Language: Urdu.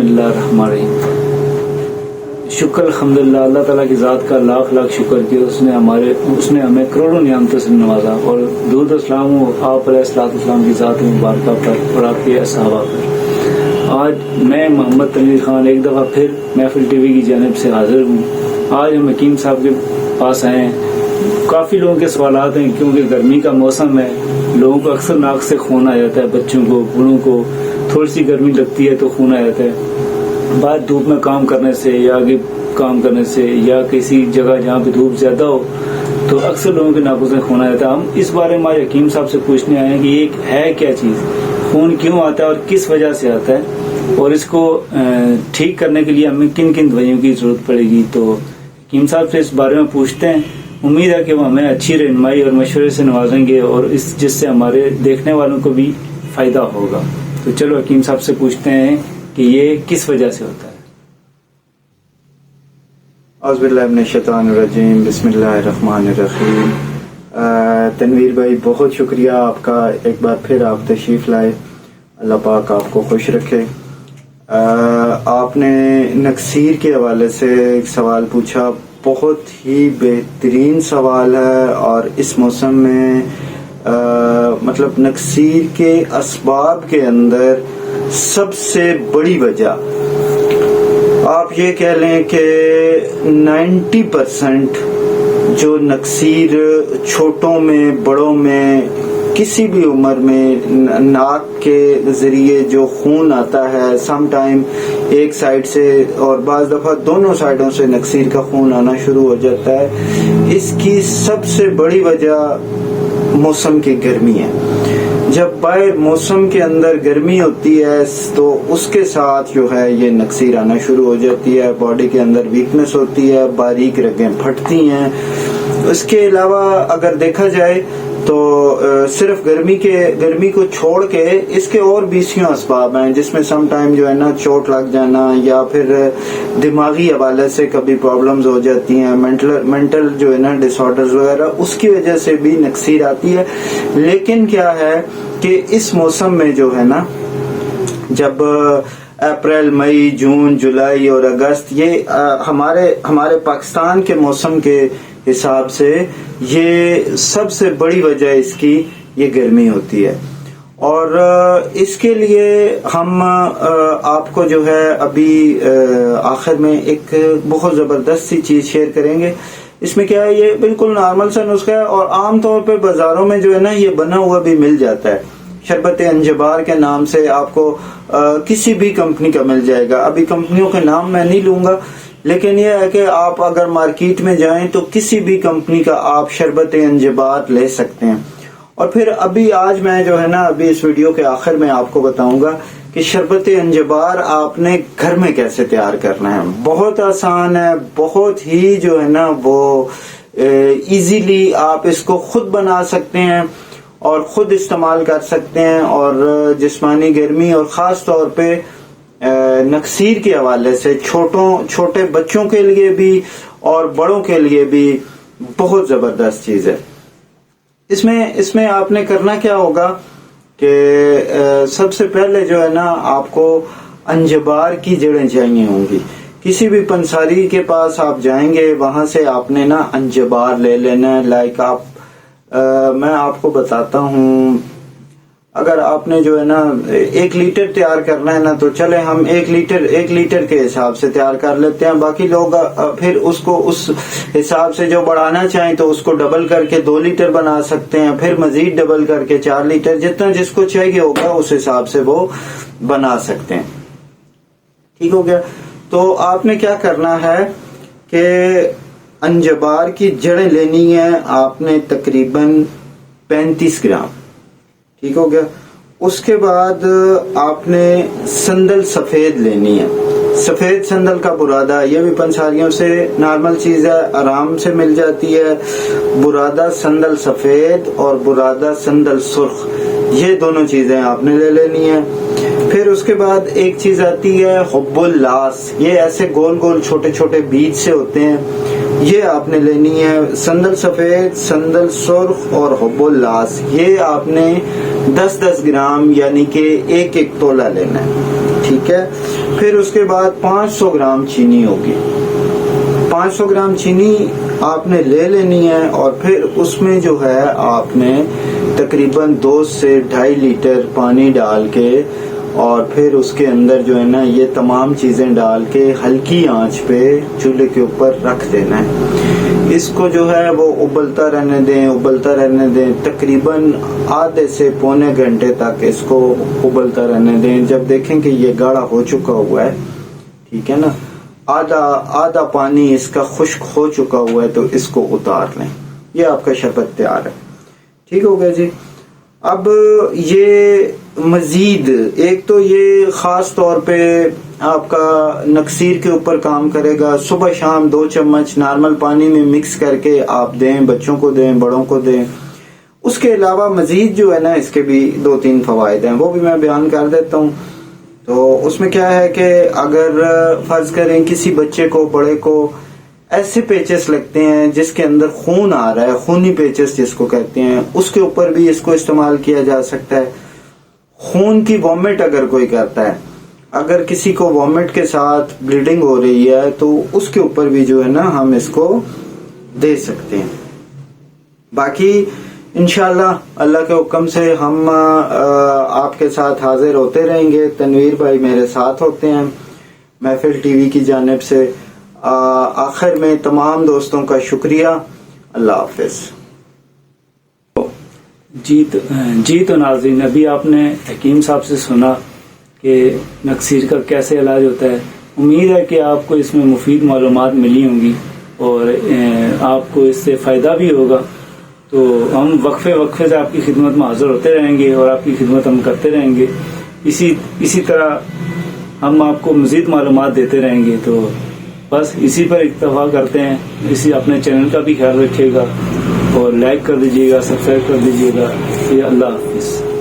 اللہ الرحمن الرحیم۔ شکر الحمدللہ اللہ تعالیٰ کی ذات کا لاکھ لاکھ شکر کہ اس نے ہمیں کروڑوں نعمتوں سے نوازا، اور درود و سلام ہو آپ علیہ السلام کی ذات مبارکہ پر اور آپ کے صحابہ پر۔ آج میں محمد تنویر خان ایک دفعہ پھر محفل ٹی وی کی جانب سے حاضر ہوں۔ آج ہم حکیم صاحب کے پاس آئے ہیں۔ کافی لوگوں کے سوالات ہیں، کیونکہ گرمی کا موسم ہے، لوگوں کو اکثر ناک سے خون آ جاتا ہے، بچوں کو، بوڑھوں کو تھوڑی سی گرمی لگتی ہے تو خون آ جاتا ہے۔ باہر دھوپ میں کام کرنے سے یا آگے کام کرنے سے یا کسی جگہ جہاں پہ دھوپ زیادہ ہو تو اکثر لوگوں کے ناکوں سے خون آ جاتا ہے۔ ہم اس بارے میں حکیم صاحب سے پوچھنے آئے ہیں کہ یہ ہے کیا چیز، خون کیوں آتا ہے اور کس وجہ سے آتا ہے، اور اس کو ٹھیک کرنے کے لیے ہمیں کن کن دوائیوں کی ضرورت پڑے گی۔ تو حکیم صاحب سے اس بارے میں پوچھتے ہیں۔ امید ہے کہ وہ ہمیں اچھی رہنمائی اور مشورے سے نوازیں گے، اور جس سے ہمارے دیکھنے والوں کو بھی فائدہ ہوگا۔ تو چلو حکیم صاحب سے پوچھتے ہیں کہ یہ کس وجہ سے ہوتا ہے۔ اعوذ باللہ من الشیطان الرجیم، بسم اللہ الرحمن الرحیم۔ تنویر بھائی بہت شکریہ آپ کا، ایک بار پھر آپ تشریف لائے، اللہ پاک آپ کو خوش رکھے۔ آپ نے نکسیر کے حوالے سے ایک سوال پوچھا، بہت ہی بہترین سوال ہے، اور اس موسم میں مطلب نکسیر کے اسباب کے اندر سب سے بڑی وجہ آپ یہ کہہ لیں کہ 90% جو نکسیر چھوٹوں میں بڑوں میں کسی بھی عمر میں ناک کے ذریعے جو خون آتا ہے، سم ٹائم ایک سائڈ سے اور بعض دفعہ دونوں سائڈوں سے نکسیر کا خون آنا شروع ہو جاتا ہے، اس کی سب سے بڑی وجہ موسم کی گرمی ہے۔ جب باہر موسم کے اندر گرمی ہوتی ہے تو اس کے ساتھ جو ہے یہ نکسیر آنا شروع ہو جاتی ہے، باڈی کے اندر ویکنس ہوتی ہے، باریک رگیں پھٹتی ہیں۔ اس کے علاوہ اگر دیکھا جائے تو صرف گرمی کو چھوڑ کے اس کے اور 20 اسباب ہیں، جس میں سم ٹائم جو ہے نا چوٹ لگ جانا، یا پھر دماغی حوالے سے کبھی پرابلمز ہو جاتی ہیں، مینٹل جو ہے نا ڈس آرڈرز وغیرہ، اس کی وجہ سے بھی نکسیر آتی ہے۔ لیکن کیا ہے کہ اس موسم میں جو ہے نا، جب اپریل، مئی، جون، جولائی اور اگست، یہ ہمارے پاکستان کے موسم کے حساب سے یہ سب سے بڑی وجہ اس کی یہ گرمی ہوتی ہے۔ اور اس کے لیے ہم آپ کو جو ہے ابھی آخر میں ایک بہت زبردست سی چیز شیئر کریں گے۔ اس میں کیا ہے، یہ بالکل نارمل سا نسخہ ہے، اور عام طور پہ بازاروں میں جو ہے نا یہ بنا ہوا بھی مل جاتا ہے، شربت انجبار کے نام سے آپ کو کسی بھی کمپنی کا مل جائے گا۔ ابھی کمپنیوں کے نام میں نہیں لوں گا، لیکن یہ ہے کہ آپ اگر مارکیٹ میں جائیں تو کسی بھی کمپنی کا آپ شربت انجبار لے سکتے ہیں۔ اور پھر ابھی آج میں جو ہے نا ابھی اس ویڈیو کے آخر میں آپ کو بتاؤں گا کہ شربت انجبار آپ نے گھر میں کیسے تیار کرنا ہے۔ بہت آسان ہے، بہت ہی جو ہے نا وہ ایزیلی آپ اس کو خود بنا سکتے ہیں اور خود استعمال کر سکتے ہیں، اور جسمانی گرمی اور خاص طور پہ نکسیر کے حوالے سے چھوٹے بچوں کے لیے بھی اور بڑوں کے لیے بھی بہت زبردست چیز ہے۔ اس میں آپ نے کرنا کیا ہوگا کہ سب سے پہلے جو ہے نا آپ کو انجبار کی جڑیں چاہیے ہوں گی۔ کسی بھی پنساری کے پاس آپ جائیں گے، وہاں سے آپ نے نا انجبار لے لینا ہے۔ لائک میں آپ کو بتاتا ہوں، اگر آپ نے جو ہے نا 1 لیٹر تیار کرنا ہے نا، تو چلے ہم 1 لیٹر کے حساب سے تیار کر لیتے ہیں۔ باقی لوگ پھر اس کو اس حساب سے جو بڑھانا چاہیں تو اس کو ڈبل کر کے 2 لیٹر بنا سکتے ہیں، پھر مزید ڈبل کر کے 4 لیٹر، جتنا جس کو چاہیے ہوگا اس حساب سے وہ بنا سکتے ہیں۔ ٹھیک ہو گیا؟ تو آپ نے کیا کرنا ہے کہ انجبار کی جڑیں لینی ہے آپ نے تقریباً 35 گرام۔ ٹھیک ہو گیا؟ اس کے بعد آپ نے سندل سفید لینی ہے، سفید سندل کا برادہ، یہ بھی پنساریوں سے نارمل چیز ہے، آرام سے مل جاتی ہے۔ برادہ سندل سفید اور برادہ سندل سرخ، یہ دونوں چیزیں آپ نے لے لینی ہے۔ پھر اس کے بعد ایک چیز آتی ہے حب اللاس، یہ ایسے گول گول چھوٹے چھوٹے بیج سے ہوتے ہیں، یہ آپ نے لینی ہے۔ سندل سفید، سندل سرخ اور حب اللاس، یہ آپ نے 10-10 گرام یعنی کہ 1-1 تولہ لینا ہے۔ ٹھیک ہے. پھر اس کے بعد 500 گرام چینی ہوگی. 500 گرام چینی آپ نے لے لینی ہے اور پھر اس میں جو ہے آپ نے تقریباً 2 سے 2.5 لیٹر پانی ڈال کے اور پھر اس کے اندر جو ہے نا یہ تمام چیزیں ڈال کے ہلکی آنچ پہ چولہے کے اوپر رکھ دینا ہے. اس کو جو ہے وہ ابلتا رہنے دیں تقریباً آدھے سے پونے گھنٹے تک اس کو ابلتا رہنے دیں. جب دیکھیں کہ یہ گاڑھا ہو چکا ہوا ہے, ٹھیک ہے نا, آدھا پانی اس کا خشک ہو چکا ہوا ہے تو اس کو اتار لیں. یہ آپ کا شربت تیار ہے. ٹھیک ہو گیا جی. اب یہ مزید ایک تو یہ خاص طور پہ آپ کا نکسیر کے اوپر کام کرے گا. صبح شام 2 چمچ نارمل پانی میں مکس کر کے آپ دیں, بچوں کو دیں, بڑوں کو دیں. اس کے علاوہ مزید جو ہے نا اس کے بھی 2-3 فوائد ہیں, وہ بھی میں بیان کر دیتا ہوں. تو اس میں کیا ہے کہ اگر فرض کریں کسی بچے کو, بڑے کو ایسے پیچز لگتے ہیں جس کے اندر خون آ رہا ہے, خونی پیچز جس کو کہتے ہیں, اس کے اوپر بھی اس کو استعمال کیا جا سکتا ہے. خون کی وامٹ اگر کوئی کرتا ہے, اگر کسی کو وامٹ کے ساتھ بلیڈنگ ہو رہی ہے تو اس کے اوپر بھی جو ہے نا ہم اس کو دے سکتے ہیں. باقی انشاءاللہ اللہ کے حکم سے ہم آپ کے ساتھ حاضر ہوتے رہیں گے. تنویر بھائی میرے ساتھ ہوتے ہیں محفل ٹی وی کی جانب سے. آخر میں تمام دوستوں کا شکریہ. اللہ حافظ. جی تو ناظرین, ابھی آپ نے حکیم صاحب سے سنا کہ نکسیر کا کیسے علاج ہوتا ہے. امید ہے کہ آپ کو اس میں مفید معلومات ملی ہوں گی اور آپ کو اس سے فائدہ بھی ہوگا. تو ہم وقفے سے آپ کی خدمت میں حاضر ہوتے رہیں گے اور آپ کی خدمت ہم کرتے رہیں گے. اسی طرح ہم آپ کو مزید معلومات دیتے رہیں گے. تو بس اسی پر اکتفا کرتے ہیں. اپنے چینل کا بھی خیال رکھیے گا اور لائک کر دیجیے گا, سبسکرائب کر دیجیے گا. اللہ حافظ.